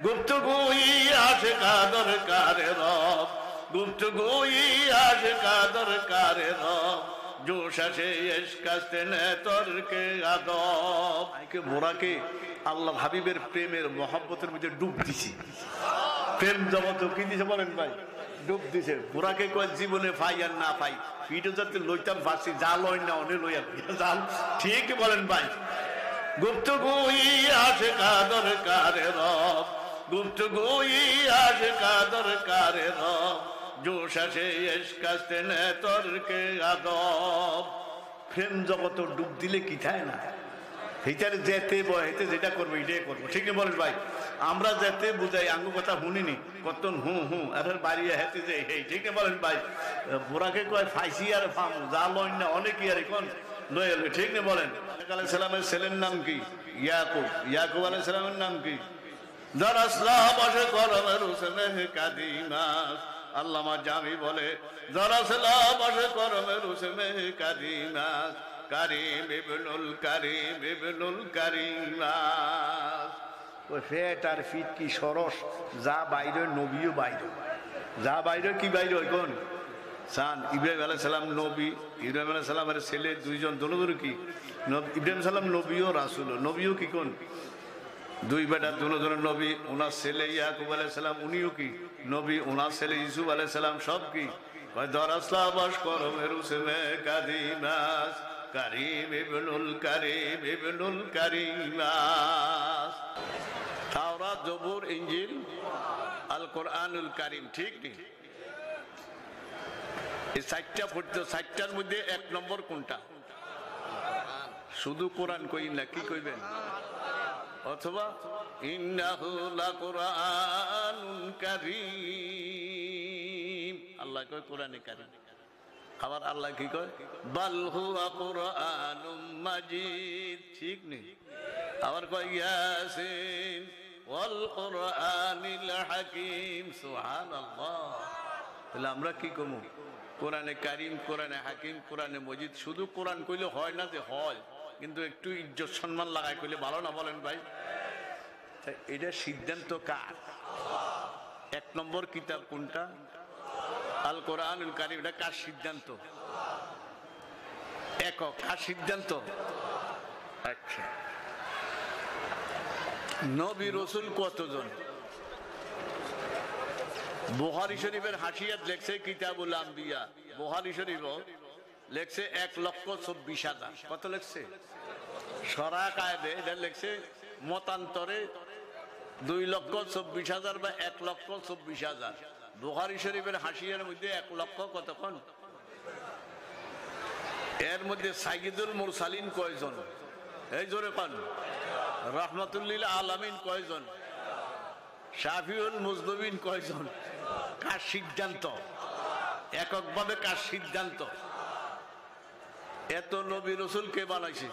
গুপ্তগুই আশিকা দরকারে রব, গুপ্তগুই আশিকা দরকারে রব, জোশ আসে ইশক আসতে নে তরকে আদব। মোরাকে আল্লাহ হাবিবের প্রেমের মহব্বতের মধ্যে ডুব দিছি। প্রেম জগৎ কি দিছে বলেন ভাই? ডুব দিছে। মোরাকে কয় জীবনে পাই আর না পাই, পিঠে যাতে লইতাম ফাঁসি, যা লই না অনে লইয়া জাল। ঠিক বলেন ভাই? গুপ্তগুই আশিকা দরকারে রব, গুপ্তগুই আশিকা দরকারে রব, জোশ আসে ইশক আসতে নে তরকে আদব। প্রেম জগৎ ডুব দিলে কি থাকে না, এইটারে যেতে বহেতে যেটা করবো এটাই করবো। ঠিক নেই বলেন ভাই? আমরা যেতে বুঝাই আঙ্গু কথা শুনিনি কত আর বাড়ি হেঁটে যে এই। ঠিক নেই বলেন ভাই? বোরাকে কয় ফাইসি আর ফামু, যা লইন না অনেকই আর এখন লয়ে এলো। ঠিক নেই বলেন? আলাইহিস সালামের ছেলের নাম কি? ইয়াকুব। ইয়াকুব আলাইহিস সালামের নাম কি? দরাসলা বসে করমের হুসনে কাদিমাস। আল্লামা জামি বলে দরাসলা বসে করমের হুসনে কাদিমাস, কারিম ইবনুল কারিম ইবনুল কারিমাস। ও ফেট আর ফিট কি সরস, যা বাইরে নবীও বাইরে, যা বাইরে কি বাইরে কোন সান। ইব্রাহিম আলাইহিস সালাম নবী, ইব্রাহিম আলাইহিস সালামের ছেলে দুইজন দোনো কি? ইব্রাহিম সালাম নবীও রাসূল, নবীও কি কোন? দুই বেটা দুজনের নবী। ওনার ছেলে ইয়াকুব আলাইহিস সালাম উনিও কি নবী, ওনার ছেলে ইউসুফ আলাইহিস সালাম সব কি? দরাসলা বস করমের হুসনে কাদিমাস, কারিম ইবনুল কারিম ইবনুল কারিমাস। তাওরাত, জবুর, ইনজিল, আল কোরআনুল কারিম। ঠিক নেই? এই চারটা পড়তে, চারটার মধ্যে এক নম্বর কোনটা? শুধু কোরআন কই না, কি কইবেন? অথবা ইন্নাহু লাকুরআনুন কারীম, আল্লাহ কয় কোরআনে কারীম। আবার আল্লাহ কি কয়? বাল হুয়া কুরআনুম মাজিদ। ঠিক নেই? আবার কয় ইয়াসিন ওয়াল কুরআনিল হাকিম। সুবহানাল্লাহ। তাহলে আমরা কি কমু? কোরআনে কারীম, কোরআনে হাকিম, কোরআনে মজিদ। শুধু কোরআন কইলে হয় না, যে হয়, কিন্তু একটু ইজ্জত সম্মান লাগাই কইলে ভালো না বলেন ভাই? এটা সিদ্ধান্ত কার? এক নম্বর কিতাব কোনটা? আল কোরআনুল কারীম। এটা কার সিদ্ধান্ত? একক। কার সিদ্ধান্ত? আচ্ছা, নবী রাসূল কতজন? বুখারী শরীফের হাসিয়াত লেখছে কিতাবুল আম্বিয়া, বুখারী শরীফ লেখছে 1,24,000। কত লেখছে? সরা কায়দে এটা লেখছে মতান্তরে 2,24,000 বা 1,24,000। বুখারী শরীফের হাসিয়ার মধ্যে 1 লক্ষ কতক্ষণ? এর মধ্যে সাইয়্যিদুল মুরসালিন কয়জন? এই জোরে পান। রাহমাতুল্লিল আলামিন কয়জন? শাফিউল মুজনিবিন কয়জন? কার সিদ্ধান্ত? এককভাবে কার সিদ্ধান্ত? এত নবী রাসূল কে বানাইছে?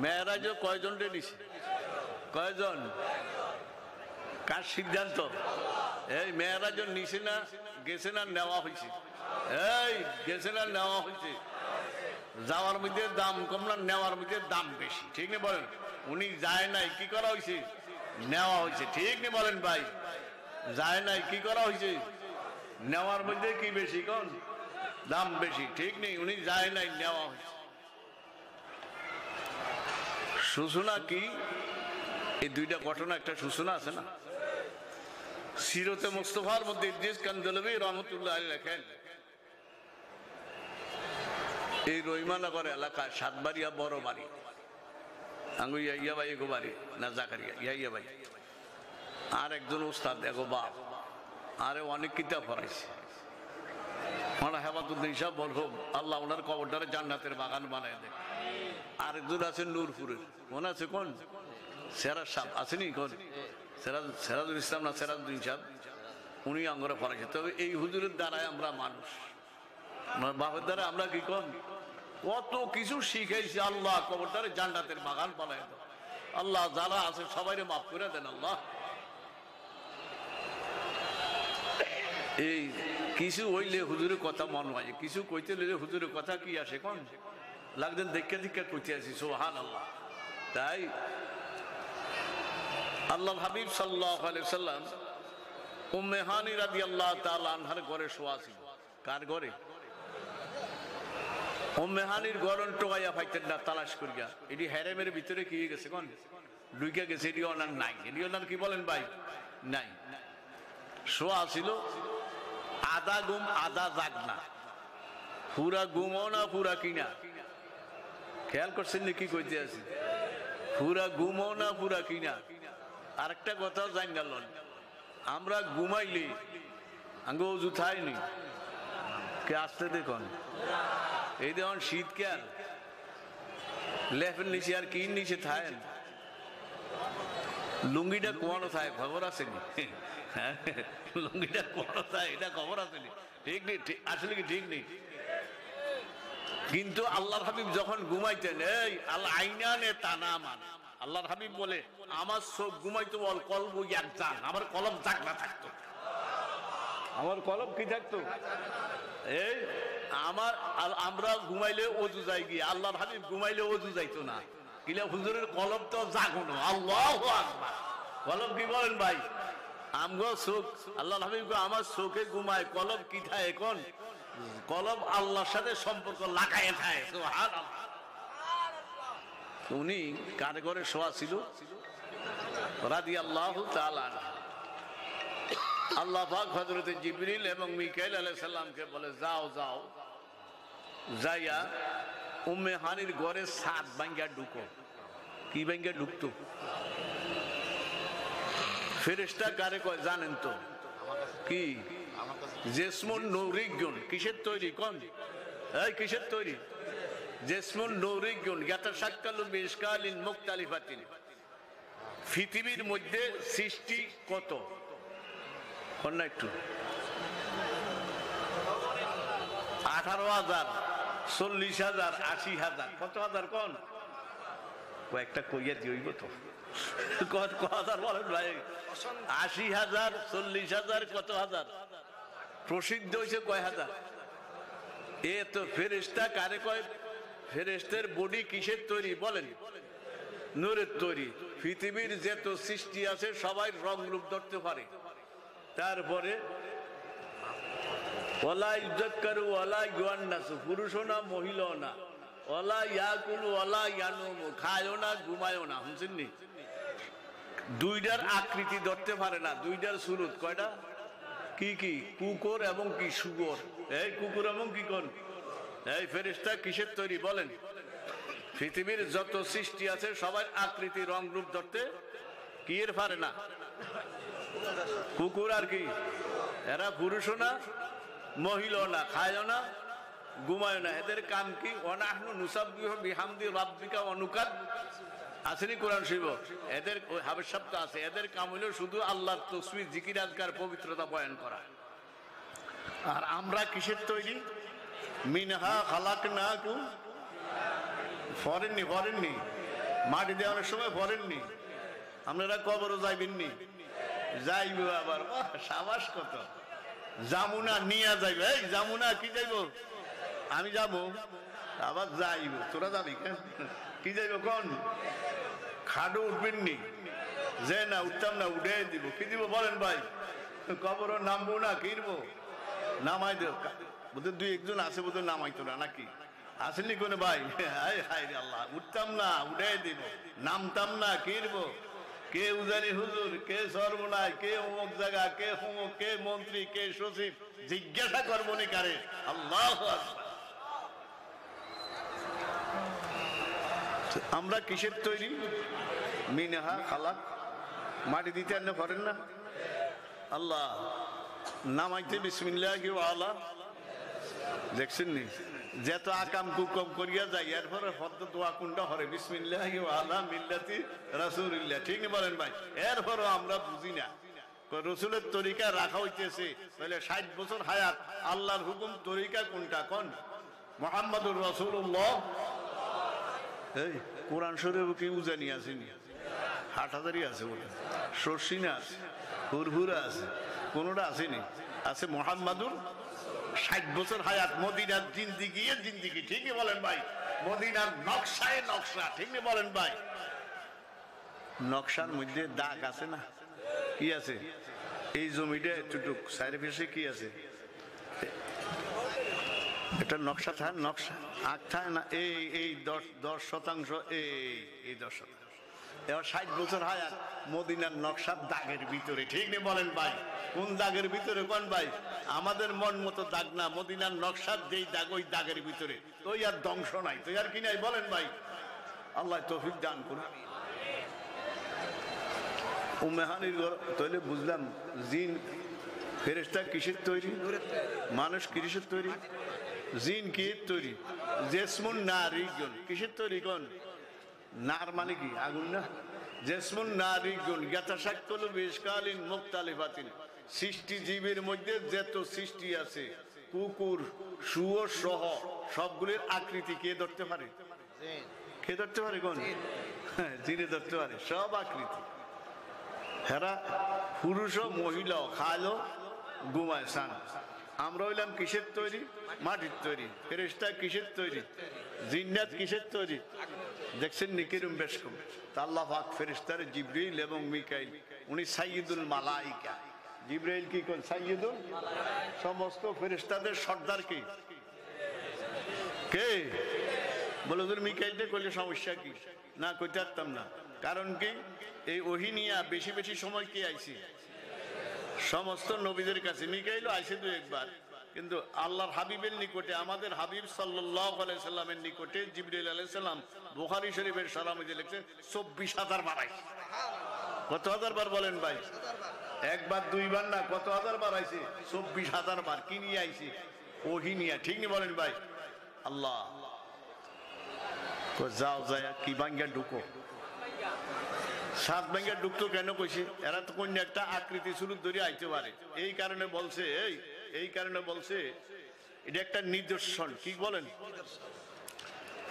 মেরাজে কয়জন রে নিছে? কয়জন? কার সিদ্ধান্ত? এই মেরাজে নিছে না গেছে না নেওয়া হয়েছে? এই গেছে না নেওয়া হয়েছে? যাওয়ার মধ্যে দাম কম না নেওয়ার মধ্যে দাম বেশি? ঠিক না বলেন? উনি যায় নাই, কি করা হয়েছে? নেওয়া হয়েছে। ঠিক না বলেন ভাই? যায় নাই, কি করা হয়েছে? নেওয়ার মধ্যে কি বেশি কোন? দাম বেশি। ঠিক নেই? উনি যায় নাই, নেওয়া হয়েছে। সূচনা কি? এই দুইটা ঘটনা একটা সূচনা আছে না? সিরতে মুস্তাফার মধ্যে ইদ্রিস কান্দলবী রহমতুল্লাহ আলাইহি লেখেন, এই রহিমানগর এলাকা সাতবাড়িয়া বড় বাড়ি, আঙ্গু ইয়া ভাই এগো বাড়ি না জাকারিয়া ইয়া ভাই, আর একজন উস্তাদ এগো বাপ, আরে অনেক কিতাব পড়াইছে। ওনারা হেফাজতুদ্দিন সাহেব বলবো আল্লাহ ওনার কবরটারে জান্নাতের বাগান বানায় দেয়। আরেকজন আছে নূরপুরের, মনে আছে কোন? সেরাজ সাহেব আসেনি কোন? সেরাজুল ইসলাম না সেরাজুদ্দিন সাহেব, উনি আঙ্গরে পড়াইছে। তবে এই হুজুরের দ্বারাই আমরা মানুষ, বাপের দ্বারা আমরা কি কোন কত কিছু শিখাইছি। আল্লাহ কবরটারে জান্নাতের বাগান বানায় দেয়। আল্লাহ যারা আছে সবাই মাফ করে দেন আল্লাহ। এই কিছু হইলে হুজুরের কথা মন হয়, কিছু কইতে লইলে হুজুরের কথা কি আসে কোন লাগছেন দেখে দেখে কইতে আসি। সুবহানাল্লাহ। তাই আল্লাহর হাবিব সাল্লাল্লাহু আলাইহি সাল্লাম উম্মে হানি রাদিয়াল্লাহু তাআলা আনহার ঘরে শোয়া ছিল। কার ঘরে? উম্মে হানির গরন টোকাইয়া পাইতেন না তালাশ করিয়া। এটি হেরেমের ভিতরে কি গেছে কোন ঢুকে গেছে, এটি ওনার নাই। এটি ওনার কি বলেন ভাই? নাই। শোয়া ছিল, আধা ঘুম আধা জাগনা, পুরা ঘুমও না পুরা কিনা। খেয়াল করছেন না কি কইতে আছি? পুরা ঘুমও না পুরা কিনা। আরেকটা কথা জান গেল, আমরা ঘুমাইলি আঙ্গ অজু থাইনি কে আসতে দেখুন, এই দেখুন শীতকাল লেফের নিচে আর কি নিচে থাকেন, লুঙ্গিটা কোয়ানো থাকে খবর আসেনি? লুঙ্গিটা কোয়ানো থাকে এটা খবর আসেনি? ঠিক নেই, আসলে কি ঠিক নেই? কিন্তু আল্লাহর হাবিব যখন ঘুমাইতেন, এই আল্লাহ আইনানে তানামান, আল্লাহর হাবিব বলে আমার চোখ ঘুমাইতো বল কলব এক জাগ, আমার কলব জাগ না থাকতো। আমার কলব কি থাকতো? এই আমার আমরা ঘুমাইলে অজু যাই গিয়ে, আল্লাহর হাবিব ঘুমাইলে অজু যাইতো না। কিলা হুজুরের কলব তো জাগনো। আল্লাহু আকবার। কলব কি বলেন ভাই? আমগো চোখ, আল্লাহর হাবিব আমার চোখে ঘুমায়, কলব কি থাকে এখন? কলব আল্লাহর সাথে সম্পর্ক লাগায় থাকে। সুবহানাল্লাহ। উনি কার ঘরে শোয়া ছিল? রাদিয়াল্লাহু তাআলা। আল্লাহ পাক হযরত জিবরিল এবং মিকাইল আলাইহিস সালামকে বলে যাও যাও, যাইয়া উম্মে হানির ঘরে ছাদ ভাঙ্গা ঢুকো। কি ভাঙ্গা ঢুকতো? ফেরেশতা কারে কয় জানেন তো? কি? জেসমুন নূরিগুন। কিসের তৈরি কোন? এই কিসের তৈরি? জেসমুন নূরিগুন ইয়াতাশাক্কালু বিইশকালিন মুখতালিফাতিন। পৃথিবীর মধ্যে সৃষ্টি কত? কোন না একটু? 18,000, 40,000, 80,000, কত হাজার কোন? কয়েকটা কইয়া দিইব তো। কত হাজার বলেন ভাই? 80,000, 40,000, কত হাজার? প্রসিদ্ধ হয়েছে কয় হাজার? এ তো ফেরেশতা কারে কয়? ফেরেশতার বডি কিসের তৈরি বলেন? নূরের তৈরি। পৃথিবীর যত সৃষ্টি আছে সবাই রং রূপ ধরতে পারে। তারপরে ওয়ালা ইউযাক্কারু ওয়ালা ইউআন্নাসু, পুরুষও না মহিলাও না। ওয়ালা ইয়াকুলু ওয়ালা ইয়ানুমু, খায়ও না ঘুমায়ও না। শুনছেন নি? দুইটার আকৃতি ধরতে পারে না, দুইটার সুরত। কয়টা? কি কি? কুকুর এবং কি সুগর। এই কুকুর এবং কি কোন? এই ফেরেশতা কিসের তৈরি বলেন? পৃথিবীর যত সৃষ্টি আছে সবাই আকৃতি রং রূপ ধরতে কি এর পারে না। কুকুর আর কি? এরা পুরুষও না মহিলাও না, খায়ও না ঘুমায়ও না। এদের কাম কি? ওয়ানাহনু নুসাব্বিহু বিহামদি রাব্বিকা ওয়া নুকাদ। আসেনি কোরআন শরীফ? এদের হাবের শব্দ আছে। এদের কাম হলো শুধু আল্লাহর তাসবিহ জিকির আজকার পবিত্রতা বয়ান করা। আর আমরা কিসের তৈরি? মিনহা খালাকনাকুম। ফরেননি ফরেননি মাটি দেওয়ার সময় ফরেননি। আপনারা কবরও যাইবেননি? যাইব আবার। সাবাস কত! জামুনা নিয়া যাইব। এই জামুনা কি যাইব? আমি যাব আবার যাইব। তোরা যাবি কেন? কি যাইব কোন? খাডো উঠবেননি? যে না উঠতাম না, উঠে দিব। কি দিব বলেন ভাই? কবরও নামবো না, কিনবো নামাই দেব। বোধহয় দুই একজন আছে বোধহয় নামাইতো না, নাকি আসেননি কোন ভাই? হায় হায় রে আল্লাহ, উঠতাম না উঠে দিব, নামতাম না কিনবো। কে উজানি হুজুর, কে সর্বনাশ, কে অমুক জায়গা, কে অমুক, কে মন্ত্রী, কে সচিব, জিজ্ঞাসা করবো নি কারে? আল্লাহু আকবার। আমরা কিসের তৈরি? মিনহা খালাক। মাটি দিতে আর করেন না? আল্লাহ নামাইতে বিসমিল্লাহি ওয়া আলা। দেখছেন নি যত আকাম কুকম করিয়া যায়, এরপরে হদ্দ দোয়া কোনটা হরে? বিসমিল্লাহি ওয়া আলা মিল্লাতি রাসূলিল্লাহ। ঠিক না বলেন ভাই? এরপরও আমরা বুঝি না রসুলের তরিকা রাখা হইতেছে। তাহলে 60 বছর হায়াত, আল্লাহর হুকুম তরিকা কোনটা কোন? মুহাম্মাদুর রাসূলুল্লাহ। এই কোরআন শরীফ কি উজানি আসেনি? হাটহাজারি আছে বলে, শর্ষিনা আছে, হুরহুরা আছে, কোনটা আসেনি? আছে মুহাম্মাদুর। 60 বছর হায়াত, মদিনার জিন্দিগি জিন্দিগি। ঠিক বলেন ভাই? মদিনার নকশায় নকশা। ঠিক বলেন ভাই? নকশার মধ্যে দাগ আছে না? কি আছে? এই জমিটা এতটুক সাইড ফেসে কি আছে? এটা নকশা থাকে, নকশা আঁক থাকে না? এই 10% এই 10%। এবার 60 বছর হায়াত মদিনার নকশার দাগের ভিতরে, ঠিক নেই বলেন ভাই? কোন দাগের ভিতরে কোন ভাই? আমাদের মন মতো দাগ না, মদিনার নকশার যেই দাগ ওই দাগের ভিতরে। তো আর ধ্বংস নাই, তো আর কি নাই বলেন ভাই? আল্লাহ তৌফিক দান করুন। উম্মেহানির ঘর তাহলে বুঝলাম জিন ফেরেশতা কিসের তৈরি, মানুষ কিসের তৈরি, জিন কি তৈরি? জেসমুন নারীগুন কিসের তৈরি? কোন নার মানে কি? আগুন না? জেসমুন নারীগুন জ্ঞাতাশাক্কুল বিশকালিন মুখতালিফাতিন। সৃষ্টি জীবের মধ্যে যত সৃষ্টি আছে, কুকুর শুয়োর সহ সবগুলির আকৃতি কে ধরতে পারে? কে ধরতে পারে? কোন? জিনে ধরতে পারে সব আকৃতি। হেরা পুরুষ ও মহিলাও খালো ঘুমায় সান। আমরা হইলাম কিসের তৈরি? মাটির তৈরি। ফেরেশতা কিসের তৈরি? জিন্নাত কিসের তৈরি? দেখছেন নিকিরুম বেশ কম। আল্লাহ পাক ফেরেশতার জিবরিল এবং মিকাইল, উনি সাইয়্যিদুল মালাইকা। জিবরাইল কি কোন? সাইয়্যিদুল সমস্ত ফেরেশতাদের সর্দার কি? কে? বলে তোর মিকাইলটা করলে সমস্যা কি? না কইতে পারতাম না। কারণ কি? এই ওহী নিয়া বেশি বেশি সময় কি আইছে সমস্ত নবীদের কাছে। মিকাইলও আইছে দু একবার, কিন্তু আল্লাহর হাবিবের নিকটে, আমাদের হাবিব সাল্লাল্লাহু আলাইহি সাল্লামের নিকটে জিবরাইল আলাইহিস সালাম বুখারী শরীফের সারামধ্যে লিখছে 24,000 বার আইছে। কত হাজার বার বলেন ভাই? একবার দুইবার না, কত হাজার বার আইছে? 24,000 বার। কি নিয়ে আইছে? ওহী নিয়া, ঠিক নি বলেন ভাই? আল্লাহ যাও যায় কি ভাঙ্গা ঢুকো। 7 ভাঙ্গা ঢুকতো কেন কইছে? এরা তো কোন একটা আকৃতি শুরু ধরে আইতে পারে, এই কারণে বলছে, এই কারণে বলছে এটা একটা নিদর্শন। কি বলেন?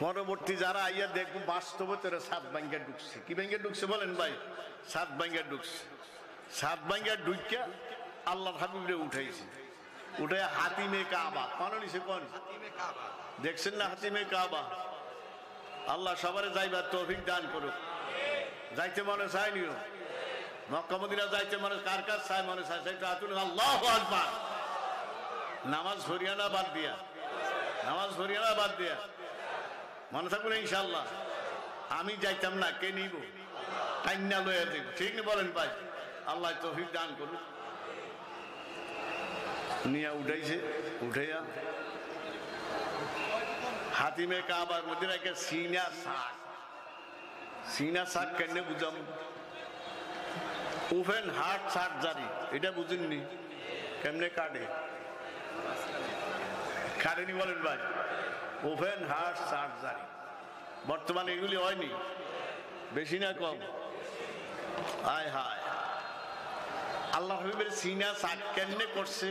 পরবর্তী যারা আইয়া দেখবো বাস্তবে তোরা 7 ভাঙ্গা ঢুকছে। কি ভাঙ্গা ঢুকছে বলেন ভাই? 7 ভাঙ্গা ঢুকছে। 7 ভাঙ্গা ঢুকিয়া আল্লাহর হাবিবরে উঠাইছে। উঠে হাতিমে কাবা কোন নিছে? কোন দেখছেন না? হাতিমে কাবা। আল্লাহ সবারে যাইবার তৌফিক দান করুক। যাইতে মনে চায়নিও? মক্কা মদিনা যাইতে মনে কার কার চায়? মনে চায় যাইতে আতুন আল্লাহু আকবার। নামাজ হরিয়ানা বাদ দিয়া, নামাজ হরিয়ানা বাদ দিয়া মনে থাকুন ইনশাআল্লাহ। আমি যাইতাম না, কে নিব? কান্না লয়ে দেব, ঠিক না বলেন ভাই? আল্লাহ তৌফিক দান করুন। নিয়া উঠাইছে, উঠাইয়া হাতিমে কাবার মধ্যে রেখে সিনা শাক। সিনা শাক কেন বুঝাম? ওপেন হার্ট সার্জারি, এটা বুঝেননি? কেমনে কাটে? কাটেনি বলেন ভাই? ওপেন হার্ট সার্জারি বর্তমানে এগুলি হয়নি, বেশি না কম? হায় হায়, আল্লাহ হাবিবের সিনা শাক কেমনে করছে?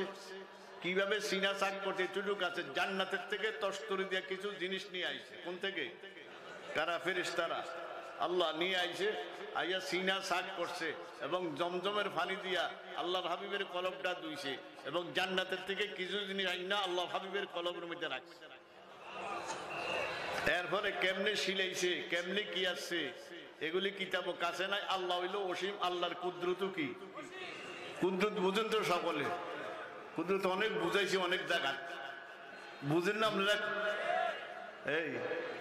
কিভাবে সিনা শাক করছে? এটুকু আছে, জান্নাতের থেকে তস্তরি দিয়ে কিছু জিনিস নিয়ে আইছে। কোন থেকে? কারা? ফেরেশতারা। আল্লাহ নিয়ে আইছে, আইয়া সিনা শাক করছে এবং জমজমের পানি দিয়া আল্লাহর হাবিবের কলবটা ধুইছে এবং জান্নাতের থেকে কিছু জিনিস আইনা আল্লাহ হাবিবের কলবের মধ্যে রাখছে। এরপরে কেমনে শিলাইছে, কেমনে কি আসছে, এগুলি কিতাবও কাছে নাই। আল্লাহ হইল অসীম, আল্লাহর কুদরত কি? কুদরত বুঝেন তো সকলে? কুদরত অনেক বুঝাইছি অনেক জায়গা, বুঝেন না আপনারা? এই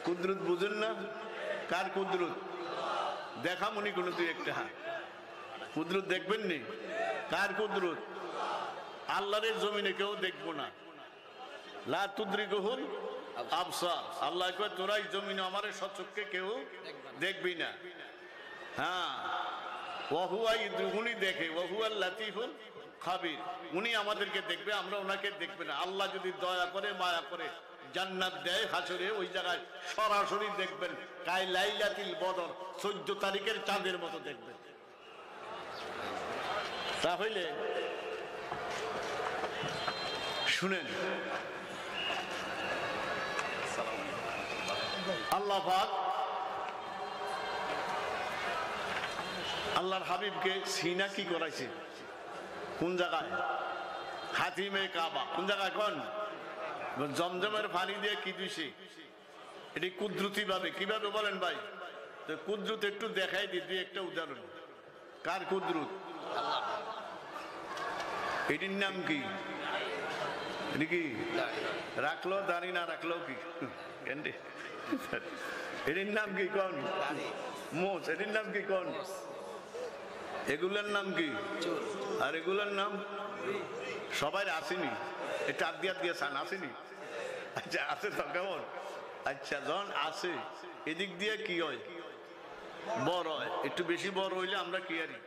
কুদরত বুঝেন না? কার কুদরত? দেখা মনি কোনো দুই একটা কুদরত দেখবেন নি? কার কুদরত? আল্লাহরের জমিনে কেউ দেখবো না। লা তুদরিকুহুল আবসার। আল্লাহ কয় তোরাই জমিনে আমার সচক্ষে কেউ দেখবি না। হ্যাঁ, ওয়াহুয়া ইদরুহুনি দেখে, ওয়াহুয়াল লাতিফুল খাবির। উনি আমাদেরকে দেখবে, আমরা ওনাকে দেখবে না। আল্লাহ যদি দয়া করে মায়া করে জান্নাত দেয় হাসরে, ওই জায়গায় সরাসরি দেখবেন, কাই লাইলাতুল বদর 14 তারিখের চাঁদের মতো দেখবেন। তাহলে শুনেন, আল্লাহ পাক আল্লাহর হাবিবকে সিনা কি করাইছে? কোন জায়গায়? হাতিমে কাবা। কোন জায়গায়? কোন? জমজমের পানি দিয়ে কি দিছে? এটি কুদরতি ভাবে। কিভাবে বলেন ভাই? তো কুদরত একটু দেখাই দিই একটা উদাহরণ। কার কুদরত? এটির নাম কি? কি রাখলো দাঁড়ি না রাখলো কি এটির নাম কি কোন? মোষ। এটির নাম কি কোন? এগুলোর নাম কি? আর এগুলোর নাম সবাই আসেনি, এটা আদিয়া দিয়ে সান আসেনি। আচ্ছা আছে তো কেমন? আচ্ছা যখন আসে এদিক দিয়ে কি হয়? বড় হয়। একটু বেশি বড় হইলে আমরা কি আরি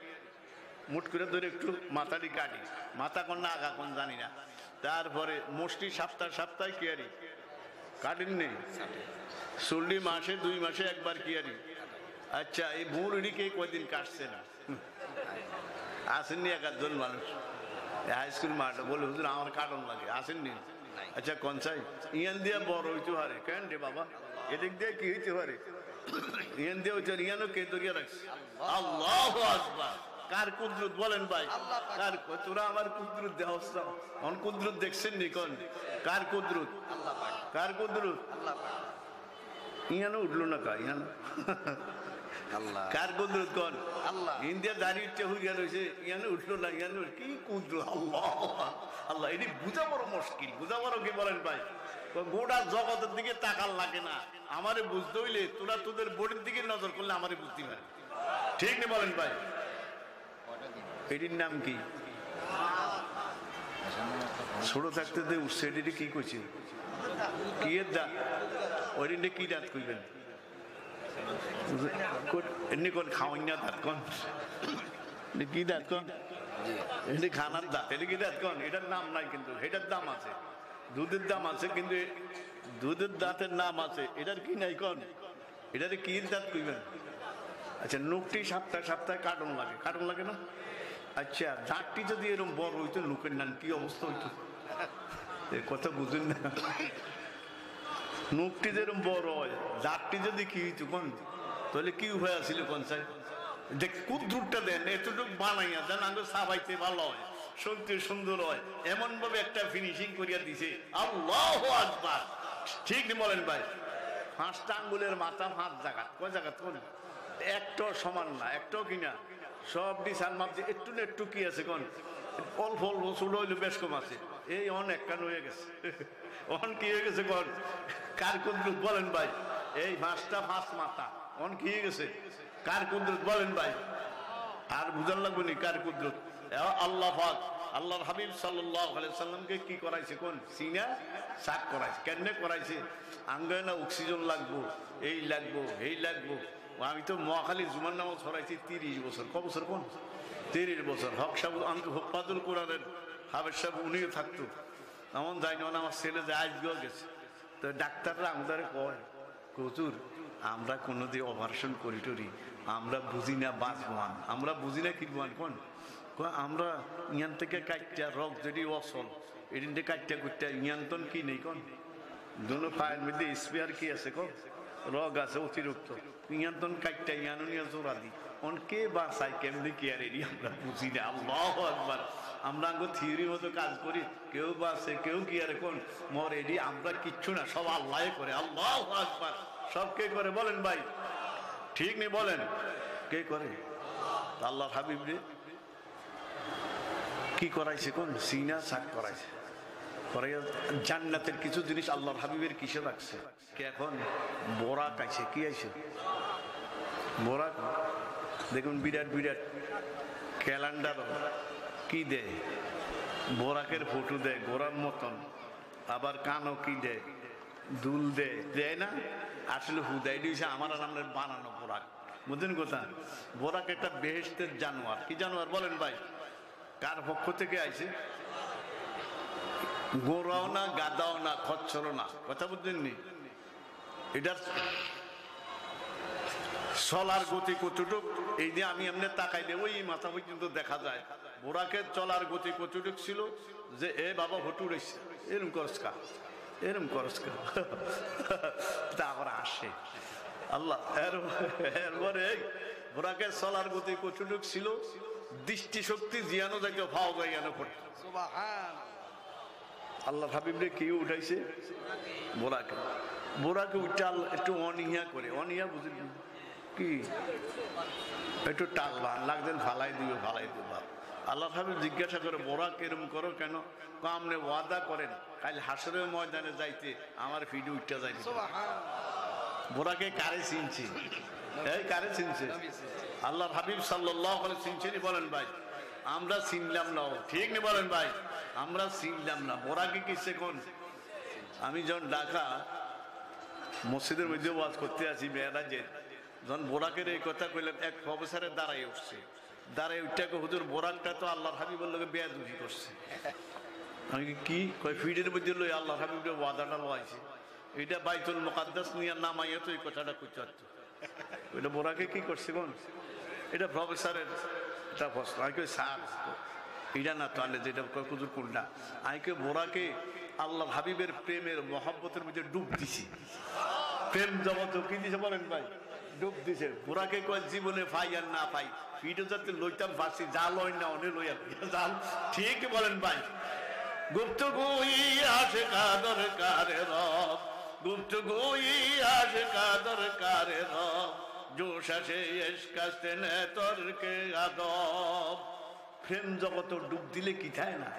মুট করে ধরে একটু মাথাটি কাটি, মাথা কোন না আগা কোন জানি না। তারপরে মোষটি সপ্তাহে কি আরি কাটেন নেই, চল্লি মাসে 2 মাসে একবার কি আরি। আচ্ছা এই ভুঁড়িকে কয়দিন কাটছে না? আসেননি 1-2 মানুষ হাই স্কুল মাঠে বলে হুজুর আমার কাটন লাগে, আসেননি? আচ্ছা কনসাই ইয়ান দিয়ে বড় হইতে পারে কেন রে বাবা? এদিক দিয়ে কি হইতে পারে? ইয়ান দিয়ে হইতে ইয়ানও কে দরিয়া রাখছে। আল্লাহু আকবার। কার কুদরত বলেন ভাই? কার? তোরা আমার কুদরত দেহস না, অন কুদরত দেখছেন নি কোন? কার কুদরত? কার কুদরত? ইয়ানো উঠলো না কা ইয়ানো কার কুদরত কোন? ইন্ডিয়া দাঁড়িয়ে হইয়া রয়েছে, ইয়ানো উঠলো না, ইয়ানো কি কুদরত? আল্লাহ আল্লাহ। এটি বুঝা বড় মুশকিল। বুঝা বড় কি বলেন ভাই? গোটা জগতের দিকে তাকাল লাগে না, আমারে বুঝতে হইলে তোরা তোদের বডির দিকে নজর করলে আমারে বুঝতে পারে। ঠিক নেই বলেন ভাই? এটির নাম কি? ছোট থাকতে দে উঠছে এটি কি কইছে? কি এর দাঁত? ওই দিন কি দাঁত কইবেন? এমনি কোন খাওয়াই না দাঁত কোন? কি দাঁত কোন? এটি খানার দাঁত। এটা কি দাঁত কোন? এটার নাম নাই কিন্তু এটার দাম আছে, দুধের দাম আছে, কিন্তু দুধের দাঁতের নাম আছে, এটার কি নাই কোন? এটারে কি দাঁত কইবেন? আচ্ছা নুকটি সপ্তাহে কাটন লাগে, কাটন লাগে না? আচ্ছা দাঁতটি যদি এরকম বড় হইতো নুকের নাম কি অবস্থা হইতো? কথা বুঝেন না? নুকটি যেরকম বড় হয়, দাঁতটি যদি কি হইতো কোন, তাহলে কি উপায় আছিল কোন চাই? দেখ কুদরতটা দেন, এতটুকু বানাইয়া দেন আগে সাবাইতে ভালো হয়, সত্যি সুন্দর হয়, এমন ভাবে একটা ফিনিশিং করিয়া দিছে। আল্লাহু আকবার। ঠিক বলেন ভাই? 5টা আঙ্গুলের মাথা 5 জায়গা, কয় জায়গা কোন? একটাও সমান না, একটাও কিনা সব ডিসান মাপছে, একটু না একটু কি আছে কোন? অল্প অল্প ছোট হইলে বেশ কম আছে। এই অনেক কান হয়ে গেছে, অন কি হয়ে গেছে কোন? কার কুদরত বলেন ভাই? এই 5 মাথা অন কি হয়ে গেছে? কার কুদরত বলেন ভাই? আর বুঝার লাগবে নি কার কুদরত? আল্লাহ পাক আল্লাহর হাবিব সাল্লাল্লাহু আলাইহি সাল্লামকে কি করাইছে কোন? সিনা শাক করাইছে। কেন করাইছে? আঙ্গে না অক্সিজেন লাগবো, এই লাগবো, এই লাগবো। আমি তো মহাখালী জুমার নামাজ ছড়াইছি 30 বছর। ক বছর কোন? 30 বছর। হক সাহেব হফাজুল কোরআনের হাবের সাহেব উনিও থাকতো, এমন যাই না আমার ছেলে যে আজকেও গেছে। তো ডাক্তাররা আমাদের কয় হুজুর আমরা কোনোদিন অপারেশন করি টরি আমরা বুঝি না বাঁচবান, আমরা বুঝি না কিনবান কোন? আমরা ইয়ান থেকে কাটটা রক যদি অসল এদিন থেকে কাটটা কুটটা ইয়ান্তন কি নেই কোন? দুনো পায়ের মধ্যে স্পেয়ার কি আছে কোন? রগ আছে অতিরিক্ত, ইয়ান্তন কাটটা ইয়ানো নিয়ে জোড়া দি অন কে বাঁচাই কেমনি কি আর এরি আমরা বুঝি না। আল্লাহু আকবার। আমরা আগে থিওরি মতো কাজ করি, কেউ বাঁচে কেউ কি আর কোন মর এডি, আমরা কিচ্ছু না, সব আল্লাহ করে। আল্লাহু আকবার। সব কে করে বলেন ভাই? ঠিক নেই বলেন? কে করে? আল্লাহর হাবিব রে কি করাইছে কোন? সিনা শাক করাইছে। জান্নাতের কিছু জিনিস আল্লাহর হাবিবের কিসে রাখছে? কে এখন বোরাক আইছে, কি আইছে? বোরাক দেখুন বিরাট বিরাট ক্যালেন্ডার কি দেয়, বোরাকের ফটো দেয় গোড়ার মতন, আবার কানও কি দেয়, দুল দেয়, দেয় না? আসলে হুদাই দিয়েছে আমার আর আপনার বানানো বোরাক। বুঝলেন কথা? বোরাক একটা বেহেশতের জানোয়ার। কি জানোয়ার বলেন ভাই? কার পক্ষ থেকে আইছে? গোড়াও না, গাদাও না, খচ্চরও না। কথা বুঝলেননি? এটার চলার গতি কতটুক এই দিয়ে আমি এমনি তাকাইলে ওই মাথা পর্যন্ত দেখা যায়। বোরাকের চলার গতি কতটুক ছিল যে এ বাবা হটু রয়েছে এরম করসকা, এরম করসকা, তারপরে আসে আল্লাহ। এরপরে বোরাকের চলার গতি কতটুক ছিল, দৃষ্টিশক্তি জিয়ানো যাইতে ভাও জায়গানো করত। আল্লাহ হাবিবরে কি উঠাইছে? বোরাকে। বোরাকে উঠে একটু অনিহা করে, অনিহা বুঝলেন? কি একটু টালবান লাগছেন, ফালাই দিও ফালাই দিও। আল্লাহ হাবিব জিজ্ঞাসা করে বোরাক এরম করো কেন? আপনি ওয়াদা করেন কাল হাসরের ময়দানে যাইতে আমার ফিডে উঠতে যাইবে। বোরাকে কারে চিনছি? এই কারে চিনছে? আল্লাহ হাবিব সাল্লাল্লাহু আলাইহি চিনছেন। বলেন ভাই আমরা চিনলাম না, ঠিক নেই বলেন ভাই আমরা চিনলাম না। বোরাকে কিসে কোন? আমি যখন ঢাকা মসজিদের মধ্যে ওয়াজ করতে আছি মেয়েরাজে, যখন বোরাকের এই কথা কইলাম এক প্রফেসরের দাঁড়াই উঠছে, দাঁড়াই উঠটাকে হুজুর বোরাকটা তো আল্লাহর হাবিবের লোকে বেয়াদবি করছে। আমি কি কয় ফিডের মধ্যে লই আল্লাহর হাবিবের ওয়াদাটা লইছে, এটা বাইতুল মুকাদ্দাস নিয়ে নামাইয়া তো এই কথাটা কইতে পারতো। ওইটা বোরাকে কি করছে কোন? এটা প্রফেসরের এটা প্রশ্ন। আমি কই স্যার এটা না তো আনলে যেটা হুজুর কোনটা? আমি কই বোরাকে আল্লাহর হাবিবের প্রেমের মহব্বতের মধ্যে ডুব দিছি। প্রেম জগৎ কি দিছে বলেন ভাই? ডুব দিছে। বোরাকে কয় জীবনে পাই আর না পাই ফিডে যাতে লইতাম পারছি, যা লই না অনে লইয়া জাল। ঠিক বলেন ভাই? গুপ্তগু আশিকা দরকারে রব, গুপ্তগু আশিকা দরকারে রব, জোশ আসে ইশক আসতে নে তর্কে আদব। প্রেম জগৎ ডুব দিলে কি থাকে না,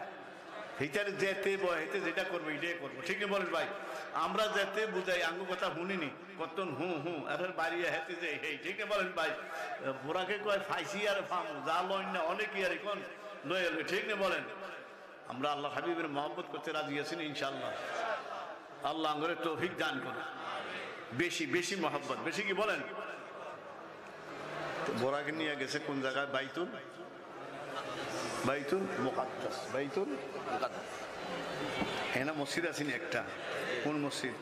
ভিতরে যেতে বহেতে যেটা করবো এটাই করবো। ঠিক বলেন ভাই? আমরা যেতে বুঝাই আঙ্গু কথা শুনিনি কত হু হু এখন বাড়িয়ে হেতে যে এই। ঠিক বলেন ভাই? বোরাকে কয় ফাইসি আর ফাম যা লয় না অনেকই আর এখন লয়ে এলো। ঠিক না বলেন? আমরা আল্লাহ হাবিবের মহব্বত করতে রাজি আছি না ইনশাআল্লাহ? আল্লাহ আঙ্গরে তৌফিক দান করে। বেশি বেশি মহব্বত বেশি কি বলেন? বোরাকে নিয়ে গেছে কোন জায়গায়? বাইতুল বাইতুল মুকাদ্দাস। বাইতুল মুকাদ্দাস এনা মসজিদ আছেন একটা। কোন মসজিদ?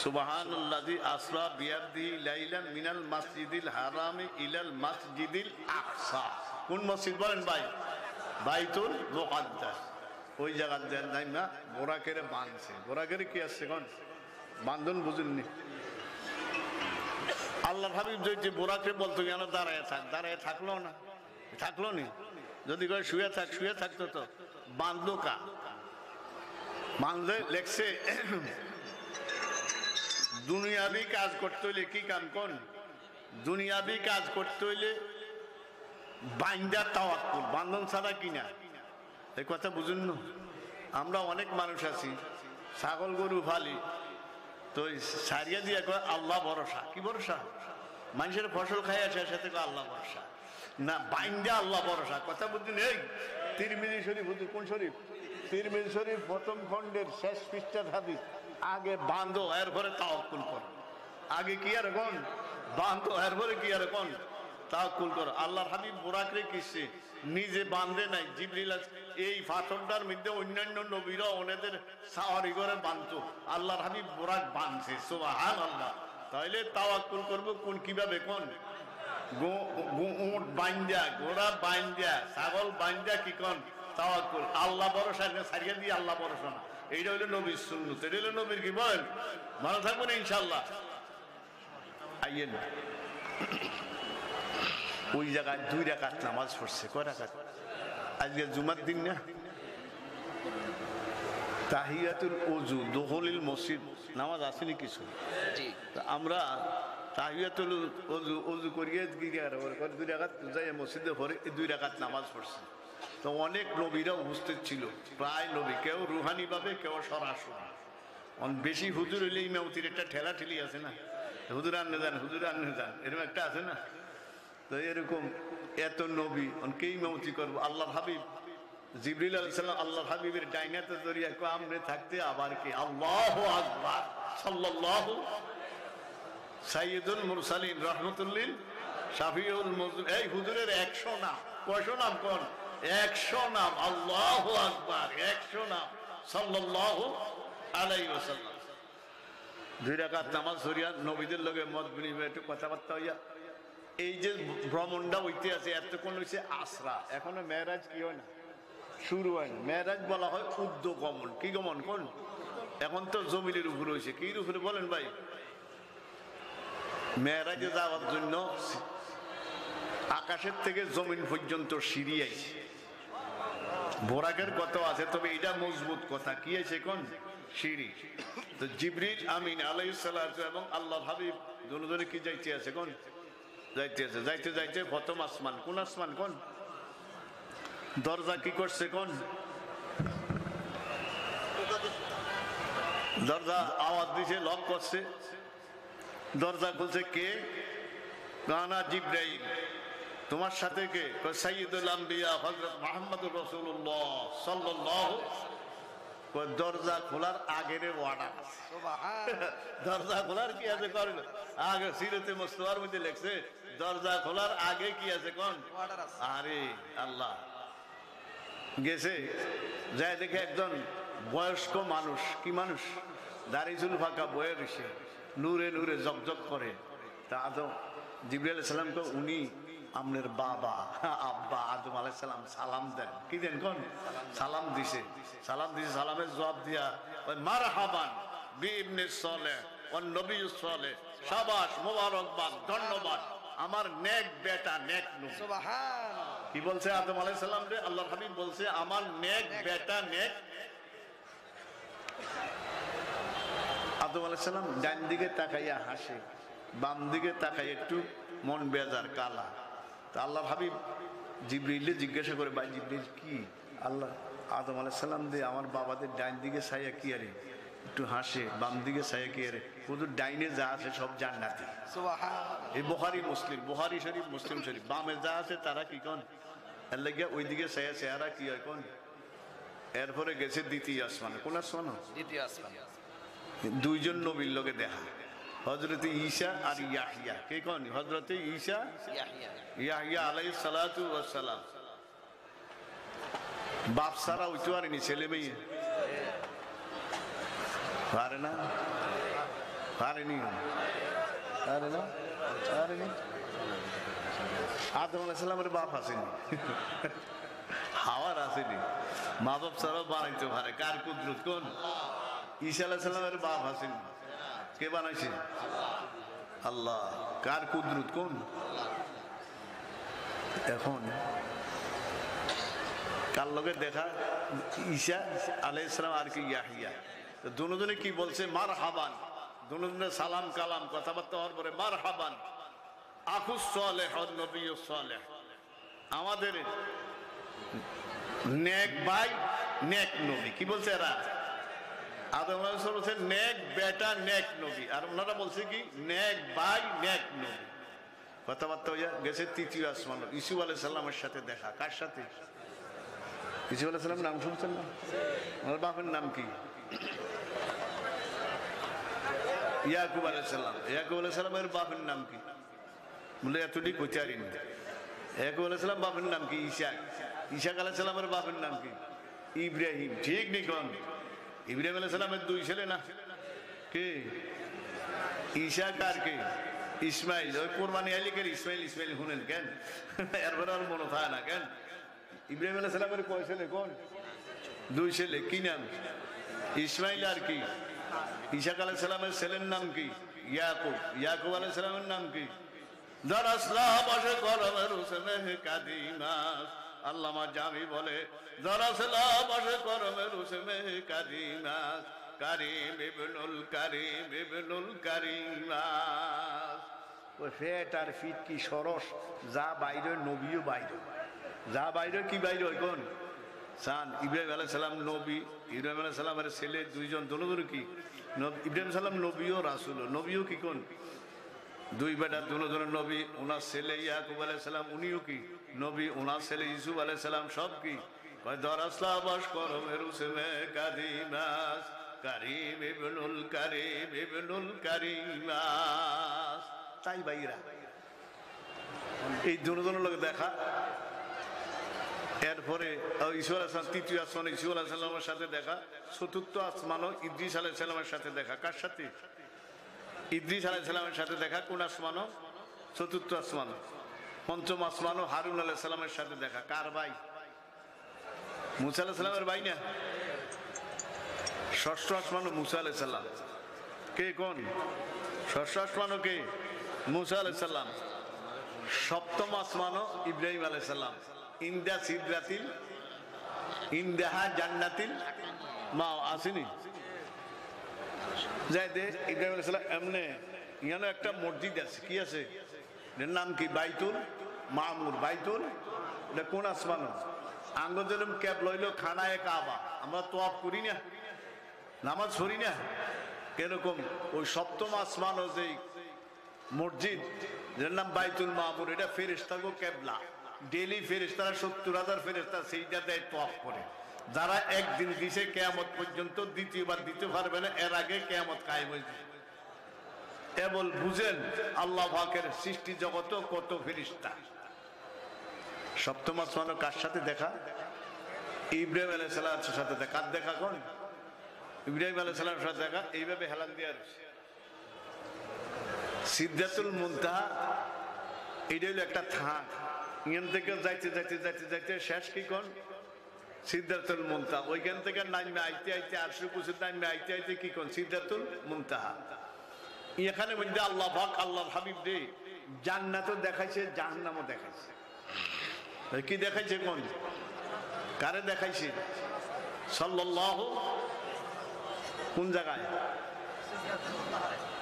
সুবহানাল্লাযী আসরা বিআবদিহি লাইলান মিনাল মাসজিদিল হারামি ইলাল মাসজিদিল আকসা। কোন মসজিদ বলেন ভাই? বাইতুল মুকাদ্দাস। ওই জায়গার যাই না বোরাকের বাঁধছে। বোরাকের কি আসছে কোন? বান্ধন বুঝুননি? আল্লাহর হাবিব যে বোরাকে বলতো যেন দাঁড়ায় থাক, দাঁড়ায় থাকলো না, থাকলো নি। যদি কয় শুয়ে থাক, শুয়ে থাকতো তো। বাঁধলো কা? বাঁধলে লেখছে দুনিয়াবি কাজ করতে হইলে কি কাম কোন? দুনিয়াবি কাজ করতে হইলে বাইন্দা তাওয়াক্কুল, বান্ধন ছাড়া কিনা। এই কথা বুঝুন না? আমরা অনেক মানুষ আছি ছাগল গরু ফালি তো সারিয়া দিয়ে কয় আল্লাহ ভরসা। কি ভরসা? মানুষের ফসল খাই আসে সাথে আল্লাহ ভরসা না, বাইন্দা আল্লাহ ভরসা। কথা বুঝছেন? এই তিরমিজি শরীফ, হুজুর কোন শরীফ? তিরমিজি শরীফ প্রথম খণ্ডের শেষ পৃষ্ঠার হাদিস, আগে বাঁধো এরপরে তাওয়াক্কুল কর। আগে কি আর কোন? বাঁধো এরপরে কি আর কোন? তাওয়াক্কুল কর। আল্লাহর হাবিব বোরাকরে কিসে নিজে বাঁধে নাই, জিবরিল এই পাথরটার মধ্যে অন্যান্য নবীরা ওনাদের সাওয়ারি করে বাঁধতো, আল্লাহর হাবিব বোরাক বাঁধছে। সুবহানাল্লাহ। তাইলে তাওয়াক্কুল করব কোন? কিভাবে কোন? উট বাইন্দা, ঘোড়া বাইন্দা, ছাগল বাইন্দা কি কোন? তাওয়াক্কুল। আল্লাহ ভরসা ছাড়িয়ে দিয়ে আল্লাহ ভরসা না। এইটা হইলো নবীর সুন্নাত। এটা হইলো নবীর কি বলেন? ভালো থাকবেন ইনশাআল্লাহ। আইয়েন ওই জায়গায় 2 রাকাত নামাজ পড়ছে। কয় রাকাত? আজকে জুমার দিন না? তাহিয়াতুল ওযু দুখুলুল মসজিদ নামাজ আসেনি কিছু? আমরা তাহিয়াতুল ওযু ওযু করিয়ে গিয়ার 2 রাকাত যাই মসজিদে পড়ে 2 রাকাত নামাজ পড়ছে। তো অনেক নবীরা উপস্থিত ছিল, প্রায় নবী, কেউ রুহানি ভাবে কেউ সরাসরি। বেশি হুজুর হইলে ইমামতির একটা ঠেলা ঠেলি আছে না, হুজুর আনলে যান, হুজুর আনলে যান, এরকম একটা আছে না? তো এরকম এত নবী কে ইমামতি করবো? আল্লাহ হাবিব জিবরিল আলাইহিস সালাম আল্লাহ হাবিবের ডাইনাতে জড়িয়ে আমরে থাকতে আবার কি আল্লাহু আকবার সাল্লাল্লাহু সাইয়্যিদুল মুরসালিন রাহমাতুল্লিল শাফিউল মুজনিব। এই হুজুরের 100 নাম। কয়শো নাম কোন? 100 নাম। আল্লাহু আকবার 100 নাম সাল্লাল্লাহু আলাইহি ওয়াসাল্লাম। 2 রাকাত নামাজ পড়িয়া নবীদের লগে মত বিনিময় একটু কথাবার্তা হইয়া এই যে ভ্রমণটা হইতে আছে এতক্ষণ হইছে আসরা, এখনো মেরাজ কি হয় না, শুরু হয় না। মেরাজ বলা হয় উদ্য গমন। কি গমন কোন? এখন তো জমিনের উপরে হয়েছে। কি উপরে বলেন ভাই? মেরাজে যাওয়ার জন্য আকাশের থেকে জমিন পর্যন্ত সিঁড়ি আইছে। বোরাকের কত আছে, তবে এটা মজবুত কথা। কি আছে কোন? সিঁড়ি। তো জিবরিল আমিন আলাইহিস সালাতু এবং আল্লাহ হাবিব দুজনে কি যাইতে আছে কোন? যাইতেছে, যাইতে যাইতে প্রথম আসমান, কোন আসমান কোন? দরজা কি করছে কোন? দরজা আওয়াজ দিছে, লক করছে, দরজা খুলছে। কে? গানা জিব্রাইল। তোমার সাথে কে? সাইয়্যিদুল আম্বিয়া হযরত মুহাম্মদুর রাসূলুল্লাহ সাল্লাল্লাহু। দরজা খোলার আগের ওয়ার্ডার আছে, দরজা খোলার কি আছে করেন আগে, সিরাতে মুস্তাফার মধ্যে লেখছে দরজা খোলার আগে কি আছে কোন? আরে আল্লাহ। গেছে, যায় দেখে একজন বয়স্ক মানুষ, কি মানুষ, দাড়ি চুল ফাঁকা, বয়ে রয়েছে, নূরে নূরে জকজক করে। তা আদম জিবরাইল আলাইহিস সালামকে উনি আমনের বাবা আব্বা আদম আলাইহিস সালাম সালাম দেন। কি দেন কোন? সালাম দিছে। সালাম দিছে, সালামের জবাব দিয়া মারহাবান বিইবনে সালেহ ওয়ান নবিয়্যুস সালেহ, শাবাশ, মোবারকবাদ, ধন্যবাদ আমার নেক বেটা, নেক নবী। সুবহানাল্লাহ। কি বলছে আদম আলাইহিস সালাম রে? আল্লাহর হাবিব বলছে আমার নেক বেটা, নেক। আদম আলাইহিস সালাম ডান দিকে তাকাইয়া হাসে, বাম দিকে তাকাই একটু মন বেজার, কালা। তা আল্লাহর হাবিব জিবরিলে জিজ্ঞাসা করে, ভাই জিবরিল কি? আল্লাহ আদম আলাইহিস সালাম দিয়ে আমার বাবাদের ডাইন দিকে ছায়া কি আরে, একটু হাসে, বাম দিকে ছায়া কি আরে, শুধু ডাইনে যা আছে সব জান্নাতি। সুবহানাল্লাহ। এই বুখারী মুসলিম, বুখারী শরীফ, মুসলিম শরীফ। বামে যা আছে তারা কি কোন? এর লাগিয়া ওই দিকে ছায়া, চেহারা কি হয় কোন? এরপরে গেছে দ্বিতীয় আসমান। কোন আসমান? দ্বিতীয় আসমান। দুইজন নবীর লোকে দেখা, হযরত ঈসা আর ইয়াহইয়া। কে কোন? হযরত ঈসা, ইয়াহইয়া আলাইহিস সালাতু ওয়াস সালাম। বাপ সারা উঠতে পারেনি, ছেলে মেয়ে পারে না, পারেনি, পারে না, পারেনি। আদম আলাইহিস সালামের বাপ আসেনি, হাওয়ার আসেনি, মা বাপ ছাড়াও বানাইতে পারে। কার কুদরত কোন? ঈসা আলাইহিস সালামের বাপ আসেনি, কে বানাইছে? আল্লাহ। কার কুদরত কোন? এখন কার লগে দেখা? ঈসা আলাইহিস সালাম আর কি ইয়াহইয়া। তো দুজনে কি বলছে? মারহাবান। দুজনে সালাম কালাম কথাবার্তা হওয়ার পরে মারহাবান আখুস সালেহ ওয়ান নবিয়্যুস সালেহ, আমাদের নেক ভাই, নেক নবী। কি বলছে এরা? আদম আলাইহিস সালাম বলছে নেক বেটা, নেক নবী। আর ওনারা বলছে কি? নেক ভাই, নেক নবী। কথাবার্তা হইয়া গেছে তৃতীয় আসমান। ইসু আলাইহিস সালামের সাথে দেখা। কার সাথে? ইসু আলাইহিস সালামের নাম শুনছেন না? ওনার বাপের নাম কি? ইয়াকুব আলাইহিস সালাম। ইয়াকুব আলাইহিস সালামের বাপের নাম কি? বলে এতটি কইতারি না। ইয়াকুব আলাইহিস সালাম বাপের নাম কি? ইসহাক। ইসহাক আলাইহিস সালামের বাপের নাম কি? ইব্রাহিম। ঠিক নি কোন? ইব্রাহিম আলাইহিস সালামের দুই ছেলে না? কে? ইসহাক আর কে? ইসমাইল। ওই কোরবানি আইলে কে ইসমাইল ইসমাইল শুনেন কেন? এরপরে আর মনে থাকে না কেন? ইব্রাহিম আলাইহিস সালামের কয় ছেলে কোন? দুই ছেলে। কি নাম? ইসমাইল আর কি? ইসহাক আলাইহিস সালামের ছেলের নাম কি? ইয়াকুব। ইয়াকুব আলাইহিস সালামের নাম কি? দরাসলা বসে করমের হুসনে কাদিমাস। আল্লামা জামি বলে দরাসলা বসে করমের হুসনে কাদিমাস, কারিম ইবনুল কারিম ইবনুল কারিমাস। ওই ফেট আর ফিট কি সরস, যা বাইরে নবীও বাইরে, যা বাইরে কি বাইরে হয় কোন? সান। ইব্রাহিম আলাইহিস সালাম নবী, ইব্রাহিম আলাইহিস সালামের ছেলে দুইজন, দুজনে কি? ইব্রাহিম সালাম নবীও রাসূল। নবীও কি কোন? দুই বেটা, দুজনের নবী। ওনার ছেলে ইয়াকুব আলাইহিস সালাম, উনিও কি নবী। ওনার ছেলে ইউসুফ আলাইহিস সালাম, সব কি? দরাসলা বাস করমের হুসনে কাদিমাস, কারিম ইবনুল কারিম ইবনুল কারিমাস। তাই ভাইরা এই দুজনের লোক দেখা। এরপরে ঈসা আলাইহিস সালাম তৃতীয় আসমান, ঈসা আলাইহিস সালামের সাথে দেখা। চতুর্থ আসমানও ইদ্রিস আলাইহিস সালামের সাথে দেখা। কার সাথে? ইদ্রিস আলাইহিস সালামের সাথে দেখা। কোন আসমানও? চতুর্থ আসমান। পঞ্চম আসমানও হারুন আলাইহিস সালামের সাথে দেখা। কার ভাই? মুসা আলাইহিস সালামের ভাই না? ষষ্ঠ আসমানও মুসা আলাইহিস সালাম। কে কোন? ষষ্ঠ আসমানও কে? মুসা আলাইহিস সালাম। সপ্তম আসমানও ইব্রাহিম আলাইহিস সালাম। ইন্দা সিদরাতিল ইন্দাহা জান্নাতিল মা আসেনি? যাই দে ইব্রাহিম আলাইহিস সালাম এমনে ইয়ানো একটা মসজিদ আছে। কি আছে? এর নাম কি? বাইতুল মামুর। বাইতুল, এটা কোন আসমান? আঙ্গুল যেরকম ক্যাব লইল খানায় কাবা, আমরা তোয়াব করি না, নামাজ পড়ি না, কিরকম ওই সপ্তম আসমান ও যে মসজিদ যার নাম বাইতুল মামুর, এটা ফেরেশতাগো কেবলা। ডেলি ফেরেশতারা 70,000 ফেরেশতা সেইটা দেয় তোয়াব করে। যারা একদিন দিছে কিয়ামত পর্যন্ত দ্বিতীয়বার দিতে পারবে না, এর আগে কিয়ামত কায়েম হয়ে যাবে। কেবল বুঝেন আল্লাহ পাকের সৃষ্টি জগত কত ফেরেশতা। সপ্তম আসমানের কার সাথে দেখা? ইব্রাহিম আলাইহিস সালামের সাথে দেখা। কার দেখা? কোন ইব্রাহিম আলাইহিস সালামের সাথে দেখা। এইভাবে হেলান দিয়ে সিদরাতুল মুনতাহা, এটা হলো একটা থাক। এখান থেকে যাইতে যাইতে যাইতে যাইতে শেষ কি কোন? সিদরাতুল মুনতাহা। ওইখান থেকে নামে আইতে আইতে আরশের কুরসিতে নামে আইতে আইতে কি কোন? সিদরাতুল মুনতাহা। এখানে মধ্যে আল্লাহ পাক আল্লাহর হাবিব রে জান্নাতও দেখাইছে, জাহান্নামও দেখাইছে। কি দেখাইছে? কোন কারে দেখাইছে? সাল্লাল্লাহু, কোন জায়গায়?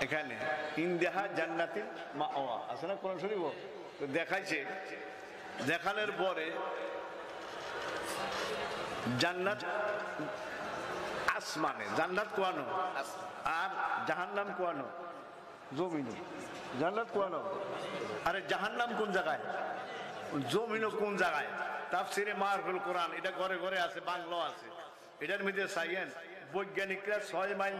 এখানে ইনদাহা জান্নাতিল মাওয়া আছে না কোরআন শরীফ? দেখাইছে। দেখানোর পরে জান্নাত আসমানে, জান্নাত কোয়ানো, আর জাহান্নাম কোয়ানো জমিনে। জান্নাত কোয়ানো, আরে জাহান্নাম কোন জায়গায়? জমিনও কোন জায়গায়? তাফসিরে মারফুল কোরআন, এটা ঘরে ঘরে আছে, বাংলাও আছে। এটার মধ্যে সাইয়েন বৈজ্ঞানিকরা 6 মাইল